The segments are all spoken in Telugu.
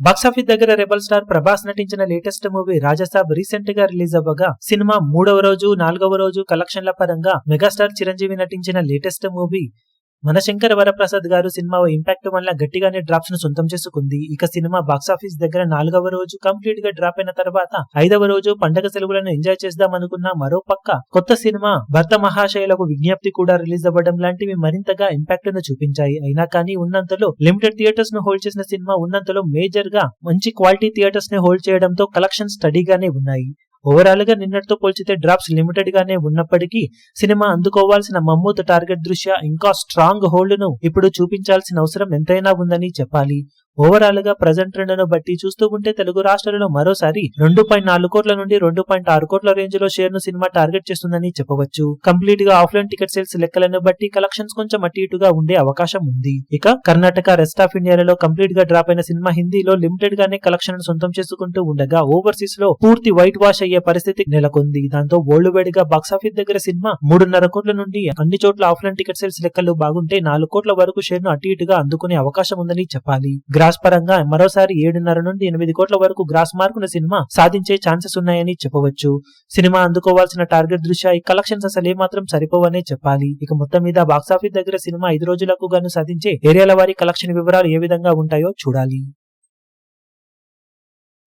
బాక్సాఫీస్ దగ్గర రెబల్ స్టార్ ప్రభాస్ నటించిన లేటెస్ట్ మూవీ రాజసాబ్ రీసెంట్ గా రిలీజ్ అవ్వగా సినిమా 3వ రోజు 4వ రోజు కలెక్షన్ల పరంగా మెగాస్టార్ చిరంజీవి నటించిన లేటెస్ట్ మూవీ మన శంకర వరప్రసాద్ గారు సినిమా ఇంపాక్ట్ వల్ల గట్టిగానే డ్రాప్స్ ను సొంతం చేసుకుంది. ఇక సినిమా బాక్సాఫీస్ దగ్గర 4వ రోజు కంప్లీట్ గా డ్రాప్ అయిన తర్వాత 5వ రోజు పండగ సెలవులను ఎంజాయ్ చేద్దాం అనుకున్న మరో పక్క కొత్త సినిమా భర్త మహాశయులకు విజ్ఞప్తి కూడా రిలీజ్ అవ్వడం లాంటివి మరింతగా ఇంపాక్ట్ ను చూపించాయి. అయినా కానీ ఉన్నంతలో లిమిటెడ్ థియేటర్స్ ను హోల్డ్ చేసిన సినిమా ఉన్నంతలో మేజర్ గా మంచి క్వాలిటీ థియేటర్స్ ని హోల్డ్ చేయడంతో కలెక్షన్ స్టడీగానే ఉన్నాయి. ఓవరాల్ గా నిన్నటితో పోల్చితే డ్రాప్స్ లిమిటెడ్ గానే ఉన్నప్పటికీ సినిమా అందుకోవాల్సిన మమ్మూత్ టార్గెట్ దృష్ట్యా ఇంకా స్ట్రాంగ్ హోల్డ్ ను ఇప్పుడు చూపించాల్సిన అవసరం ఎంతైనా ఉందని చెప్పాలి. ఓవరాల్ గా ప్రజెంట్ ట్రెండ్ ను బట్టి చూస్తూ ఉంటే తెలుగు రాష్ట్రాలలో మరోసారి 2.4 కోట్ల నుండి 2.6 కోట్ల రేంజ్ లో షేర్ ను సినిమా టార్గెట్ చేస్తుందని చెప్పవచ్చు. కంప్లీట్ గా ఆఫ్లైన్ టికెట్ సేల్స్ లెక్కలను బట్టి కలెక్షన్స్ కొంచెం అటు ఇటుగా ఉండే అవకాశం ఉంది. ఇక కర్ణాటక రెస్ట్ ఆఫ్ ఇండియాలో కంప్లీట్ గా డ్రాప్ అయిన సినిమా హిందీలో లిమిటెడ్ గానే కలెక్షన్ సొంతం చేసుకుంటూ ఉండగా ఓవర్సీస్ లో పూర్తి వైట్ వాష్ అయ్యే పరిస్థితి నెలకొంది. దాంతో వరల్డ్ వైడ్ గా బాక్సాఫీస్ దగ్గర సినిమా 3.5 కోట్ల నుండి అన్ని చోట్ల ఆఫ్లైన్ టికెట్ సేల్స్ లెక్కలు బాగుంటే 4 కోట్ల వరకు షేర్ ను అటు ఇటుగా అందుకునే అవకాశం ఉందని చెప్పాలి. గ్రాస్ పరంగా మరోసారి 7.5 నుండి 8 కోట్ల వరకు గ్రాస్ మార్కున సినిమా సాధించే ఛాన్సెస్ ఉన్నాయని చెప్పవచ్చు. సినిమా అందుకోవాల్సిన టార్గెట్ దృష్ట్యా ఈ కలెక్షన్స్ అసలు ఏమాత్రం సరిపోవనే చెప్పాలి. ఇక మొత్తం మీద బాక్సాఫీస్ దగ్గర సినిమా 5 రోజులకు గాను సాధించే ఏరియాల వారి కలెక్షన్ వివరాలు ఏ విధంగా ఉంటాయో చూడాలి.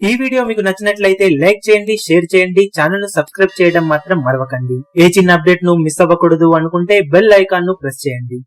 ఈ వీడియో మీకు నచ్చినట్లయితే లైక్ చేయండి, షేర్ చేయండి, ఛానల్ ను సబ్స్క్రైబ్ చేయడం మాత్రం మరవకండి. ఏ చిన్న అప్డేట్ ను మిస్ అవ్వకూడదు అనుకుంటే బెల్ ఐకాన్ ను ప్రెస్ చేయండి.